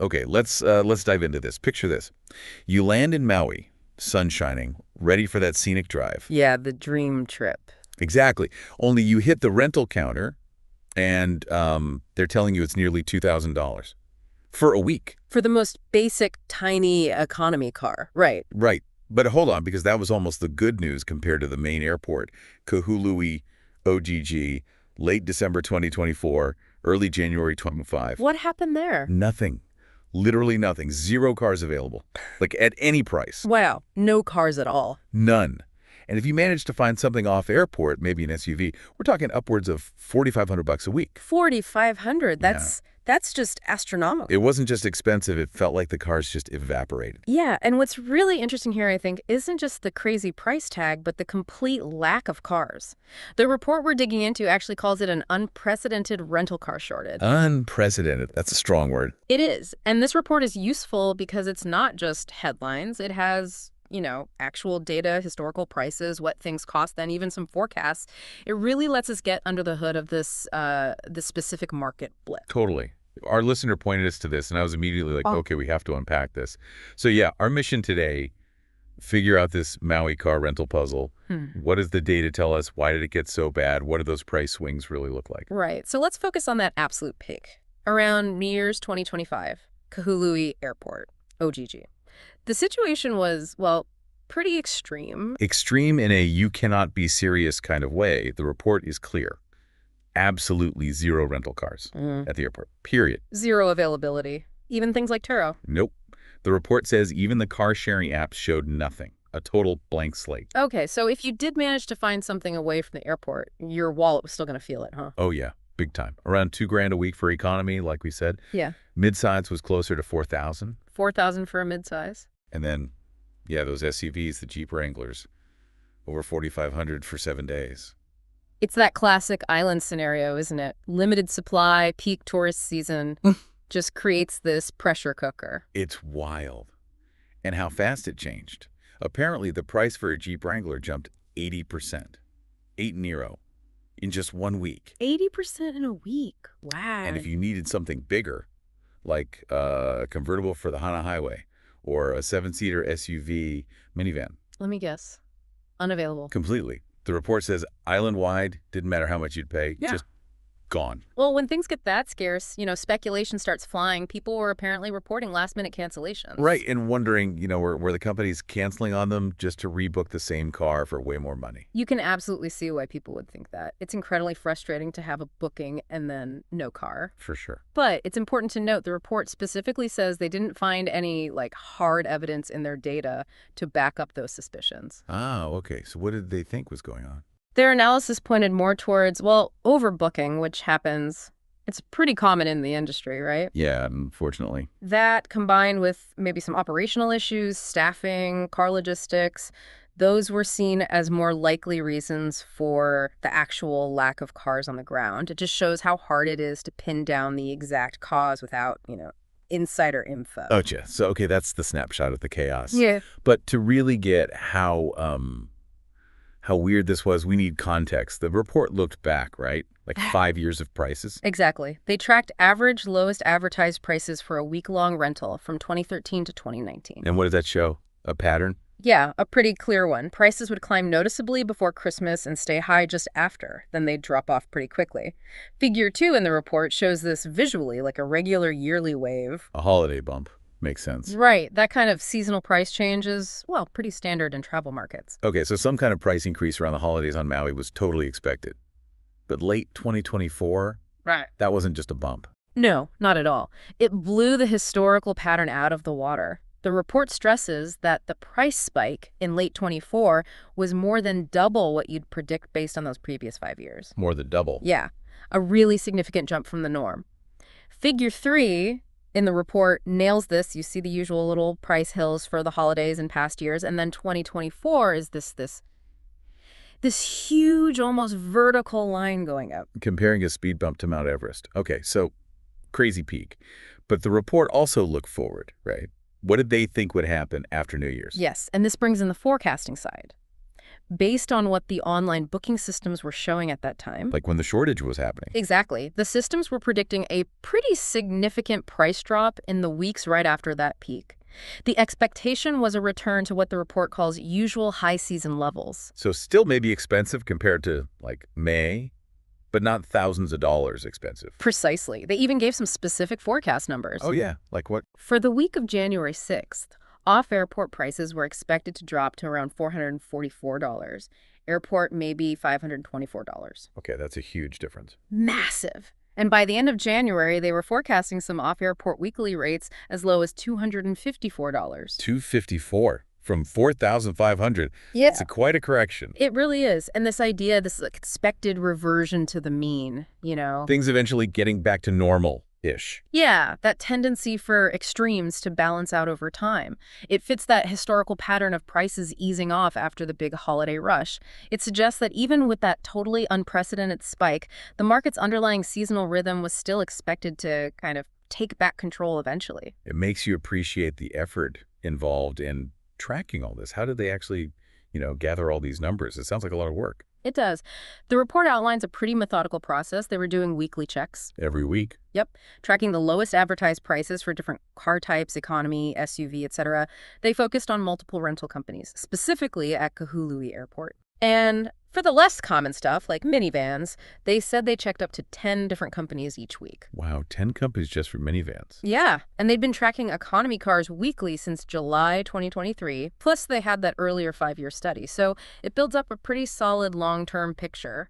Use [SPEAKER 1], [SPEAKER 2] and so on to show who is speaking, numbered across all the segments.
[SPEAKER 1] Okay, let's dive into this. Picture this. You land in Maui, sun shining, ready for that scenic drive.
[SPEAKER 2] Yeah, the dream trip.
[SPEAKER 1] Exactly. Only you hit the rental counter, and they're telling you it's nearly $2,000 for a week.
[SPEAKER 2] For the most basic, tiny economy car. Right.
[SPEAKER 1] Right. But hold on, because that was almost the good news compared to the main airport, Kahului, OGG, late December 2024, early January 25.
[SPEAKER 2] What happened there?
[SPEAKER 1] Nothing. Literally nothing. Zero cars available. Like at any price.
[SPEAKER 2] Wow, no cars at all.
[SPEAKER 1] None. And if you manage to find something off airport, maybe an SUV, we're talking upwards of $4,500 a week.
[SPEAKER 2] 4,500.
[SPEAKER 1] Yeah.
[SPEAKER 2] That's just astronomical.
[SPEAKER 1] It wasn't just expensive, it felt like the cars just evaporated.
[SPEAKER 2] Yeah, and what's really interesting here, I think, isn't just the crazy price tag, but the complete lack of cars. The report we're digging into actually calls it an unprecedented rental car shortage.
[SPEAKER 1] Unprecedented. That's a strong word.
[SPEAKER 2] It is. And this report is useful because it's not just headlines. It has, actual data, historical prices, what things cost, then even some forecasts. It really lets us get under the hood of this specific market blip.
[SPEAKER 1] Totally. Our listener pointed us to this, and I was immediately like, okay, we have to unpack this. So yeah, our mission today, figure out this Maui car rental puzzle. What does the data tell us? Why did it get so bad? What do those price swings really look like?
[SPEAKER 2] Right. So let's focus on that absolute peak. Around New Year's 2025, Kahului Airport, OGG. The situation was, well, pretty extreme.
[SPEAKER 1] Extreme in a you cannot be serious kind of way. The report is clear. Absolutely zero rental cars at the airport, period.
[SPEAKER 2] Zero availability. Even things like Turo.
[SPEAKER 1] Nope. The report says even the car-sharing apps showed nothing. A total blank slate.
[SPEAKER 2] Okay, so if you did manage to find something away from the airport, your wallet was still going to feel it, huh?
[SPEAKER 1] Oh, yeah. Big time. Around $2,000 a week for economy, like we said.
[SPEAKER 2] Yeah.
[SPEAKER 1] Midsize was closer to $4,000.
[SPEAKER 2] $4,000 for a midsize.
[SPEAKER 1] And then, yeah, those SUVs, the Jeep Wranglers, over $4,500 for 7 days.
[SPEAKER 2] It's that classic island scenario, isn't it? Limited supply, peak tourist season, just creates this pressure cooker.
[SPEAKER 1] It's wild. And how fast it changed. Apparently, the price for a Jeep Wrangler jumped 80%. 8-0 in just 1 week.
[SPEAKER 2] 80% in a week. Wow.
[SPEAKER 1] And if you needed something bigger, like a convertible for the Hana Highway or a 7-seater SUV minivan.
[SPEAKER 2] Let me guess. Unavailable.
[SPEAKER 1] Completely. The report says island-wide, didn't matter how much you'd pay, just gone.
[SPEAKER 2] Well, when things get that scarce, speculation starts flying. People were apparently reporting last-minute cancellations.
[SPEAKER 1] Right, and wondering, were the companies canceling on them just to rebook the same car for way more money?
[SPEAKER 2] You can absolutely see why people would think that. It's incredibly frustrating to have a booking and then no car.
[SPEAKER 1] For sure.
[SPEAKER 2] But it's important to note the report specifically says they didn't find any, hard evidence in their data to back up those suspicions.
[SPEAKER 1] Oh, okay. So what did they think was going on?
[SPEAKER 2] Their analysis pointed more towards, overbooking, which happens. It's pretty common in the industry, right?
[SPEAKER 1] Yeah, unfortunately.
[SPEAKER 2] That combined with maybe some operational issues, staffing, car logistics, those were seen as more likely reasons for the actual lack of cars on the ground. It just shows how hard it is to pin down the exact cause without, insider info.
[SPEAKER 1] Oh, yeah. So, okay, that's the snapshot of the chaos.
[SPEAKER 2] Yeah.
[SPEAKER 1] But to really get how weird this was, we need context. The report looked back, right? Like 5 years of prices.
[SPEAKER 2] Exactly. They tracked average lowest advertised prices for a week-long rental from 2013 to 2019.
[SPEAKER 1] And what does that show? A pattern?
[SPEAKER 2] Yeah, a pretty clear one. Prices would climb noticeably before Christmas and stay high just after. Then they'd drop off pretty quickly. Figure 2 in the report shows this visually, like a regular yearly wave.
[SPEAKER 1] A holiday bump. Makes sense.
[SPEAKER 2] Right. That kind of seasonal price change is, pretty standard in travel markets.
[SPEAKER 1] Okay, so some kind of price increase around the holidays on Maui was totally expected. But late 2024,
[SPEAKER 2] right,
[SPEAKER 1] that wasn't just a bump.
[SPEAKER 2] No, not at all. It blew the historical pattern out of the water. The report stresses that the price spike in late 24 was more than double what you'd predict based on those previous 5 years.
[SPEAKER 1] More than double.
[SPEAKER 2] Yeah, a really significant jump from the norm. Figure 3 in the report nails this. You see the usual little price hills for the holidays in past years. And then 2024 is this huge, almost vertical line going up.
[SPEAKER 1] Comparing a speed bump to Mount Everest. Okay, so crazy peak. But the report also looked forward, right? What did they think would happen after New Year's?
[SPEAKER 2] Yes, and this brings in the forecasting side. based on what the online booking systems were showing at that time.
[SPEAKER 1] Like when the shortage was happening.
[SPEAKER 2] Exactly. The systems were predicting a pretty significant price drop in the weeks right after that peak. The expectation was a return to what the report calls usual high season levels.
[SPEAKER 1] So still maybe expensive compared to, like, May, but not thousands of dollars expensive.
[SPEAKER 2] Precisely. They even gave some specific forecast numbers.
[SPEAKER 1] Oh, yeah. Like what?
[SPEAKER 2] For the week of January 6th, off-airport prices were expected to drop to around $444. Airport, maybe $524.
[SPEAKER 1] Okay, that's a huge difference.
[SPEAKER 2] Massive. And by the end of January, they were forecasting some off-airport weekly rates as low as $254.
[SPEAKER 1] $254 from $4,500.
[SPEAKER 2] Yeah.
[SPEAKER 1] It's quite a correction.
[SPEAKER 2] It really is. And this idea, this like, expected reversion to the mean,
[SPEAKER 1] Things eventually getting back to normal-ish.
[SPEAKER 2] Yeah, that tendency for extremes to balance out over time. It fits that historical pattern of prices easing off after the big holiday rush. It suggests that even with that totally unprecedented spike, the market's underlying seasonal rhythm was still expected to kind of take back control eventually.
[SPEAKER 1] It makes you appreciate the effort involved in tracking all this. How did they actually, gather all these numbers? It sounds like a lot of work.
[SPEAKER 2] It does. The report outlines a pretty methodical process. They were doing weekly checks.
[SPEAKER 1] Every week.
[SPEAKER 2] Yep. Tracking the lowest advertised prices for different car types, economy, SUV, etc. They focused on multiple rental companies, specifically at Kahului Airport. And for the less common stuff, like minivans, they said they checked up to 10 different companies each week.
[SPEAKER 1] Wow, 10 companies just for minivans.
[SPEAKER 2] Yeah, and they'd been tracking economy cars weekly since July 2023, plus they had that earlier 5-year study. So it builds up a pretty solid long-term picture.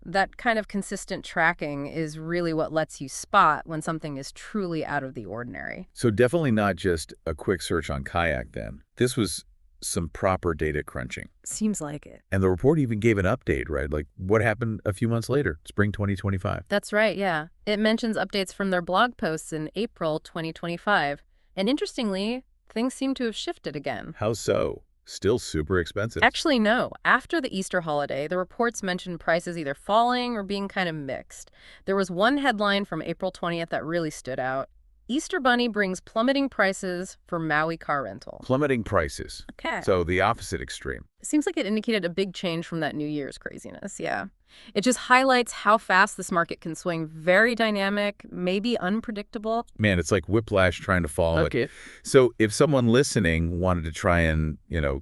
[SPEAKER 2] That kind of consistent tracking is really what lets you spot when something is truly out of the ordinary.
[SPEAKER 1] So definitely not just a quick search on Kayak then. This was some proper data crunching.
[SPEAKER 2] Seems like it.
[SPEAKER 1] And the report even gave an update, right? Like what happened a few months later, spring 2025.
[SPEAKER 2] That's right, yeah. It mentions updates from their blog posts in April 2025. And interestingly, things seem to have shifted again.
[SPEAKER 1] How so? Still super expensive.
[SPEAKER 2] Actually, no. After the Easter holiday, the reports mentioned prices either falling or being kind of mixed. There was one headline from April 20th that really stood out. Easter Bunny brings plummeting prices for Maui car rental.
[SPEAKER 1] Plummeting prices.
[SPEAKER 2] Okay.
[SPEAKER 1] So the opposite extreme.
[SPEAKER 2] Seems like it indicated a big change from that New Year's craziness, yeah. It just highlights how fast this market can swing. Very dynamic, maybe unpredictable.
[SPEAKER 1] Man, it's like whiplash trying to follow it. So if someone listening wanted to try and,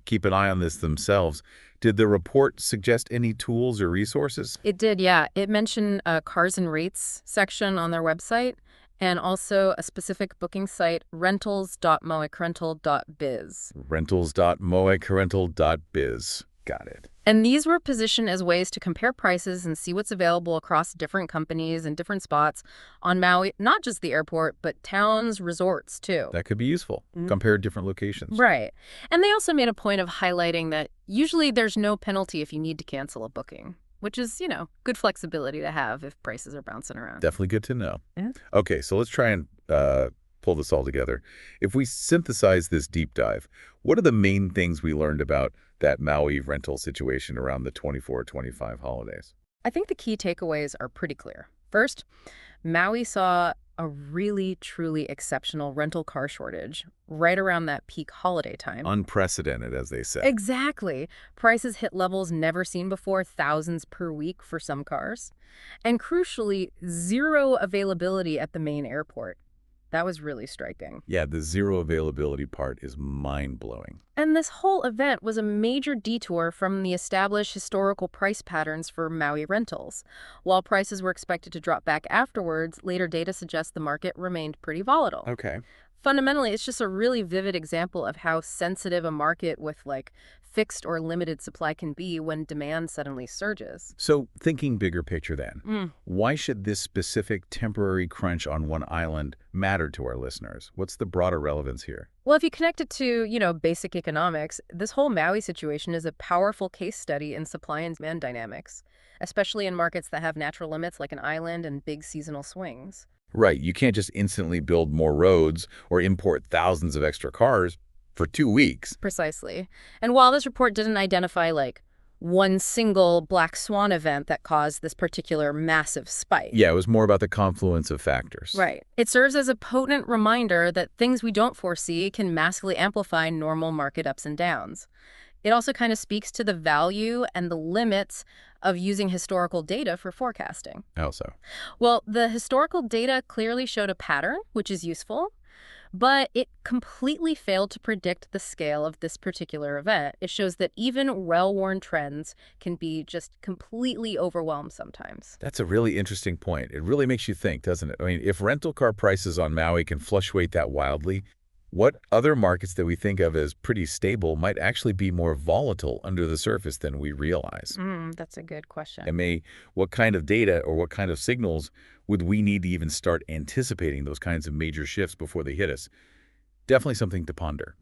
[SPEAKER 1] keep an eye on this themselves, did the report suggest any tools or resources?
[SPEAKER 2] It did, yeah. It mentioned a cars and rates section on their website, and also a specific booking site, rentals.moicrental.biz.
[SPEAKER 1] Rentals.moicrental.biz. Got it.
[SPEAKER 2] And these were positioned as ways to compare prices and see what's available across different companies and different spots on Maui, not just the airport, but towns, resorts, too.
[SPEAKER 1] That could be useful. Compare different locations.
[SPEAKER 2] Right. And they also made a point of highlighting that usually there's no penalty if you need to cancel a booking, which is, good flexibility to have if prices are bouncing around.
[SPEAKER 1] Definitely good to know.
[SPEAKER 2] Yeah.
[SPEAKER 1] Okay, so let's try and pull this all together. If we synthesize this deep dive, what are the main things we learned about that Maui rental situation around the 24-25 holidays?
[SPEAKER 2] I think the key takeaways are pretty clear. First, Maui saw a really, truly exceptional rental car shortage right around that peak holiday time.
[SPEAKER 1] Unprecedented, as they say.
[SPEAKER 2] Exactly. Prices hit levels never seen before, thousands per week for some cars. And crucially, zero availability at the main airport. That was really striking.
[SPEAKER 1] Yeah, the zero availability part is mind-blowing.
[SPEAKER 2] And this whole event was a major detour from the established historical price patterns for Maui rentals. While prices were expected to drop back afterwards, later data suggests the market remained pretty volatile.
[SPEAKER 1] Okay.
[SPEAKER 2] Fundamentally, it's just a really vivid example of how sensitive a market with fixed or limited supply can be when demand suddenly surges.
[SPEAKER 1] So thinking bigger picture then, why should this specific temporary crunch on one island matter to our listeners? What's the broader relevance here?
[SPEAKER 2] Well, if you connect it to, basic economics, this whole Maui situation is a powerful case study in supply and demand dynamics, especially in markets that have natural limits like an island and big seasonal swings.
[SPEAKER 1] Right. You can't just instantly build more roads or import thousands of extra cars for 2 weeks.
[SPEAKER 2] Precisely. And while this report didn't identify one single black swan event that caused this particular massive spike.
[SPEAKER 1] Yeah, it was more about the confluence of factors.
[SPEAKER 2] Right. It serves as a potent reminder that things we don't foresee can massively amplify normal market ups and downs. It also kind of speaks to the value and the limits of using historical data for forecasting.
[SPEAKER 1] How so?
[SPEAKER 2] Well, the historical data clearly showed a pattern, which is useful, but it completely failed to predict the scale of this particular event. It shows that even well-worn trends can be just completely overwhelmed sometimes.
[SPEAKER 1] That's a really interesting point. It really makes you think, doesn't it? I mean, if rental car prices on Maui can fluctuate that wildly, what other markets that we think of as pretty stable might actually be more volatile under the surface than we realize?
[SPEAKER 2] That's a good question.
[SPEAKER 1] And what kind of data or what kind of signals would we need to even start anticipating those kinds of major shifts before they hit us? Definitely something to ponder.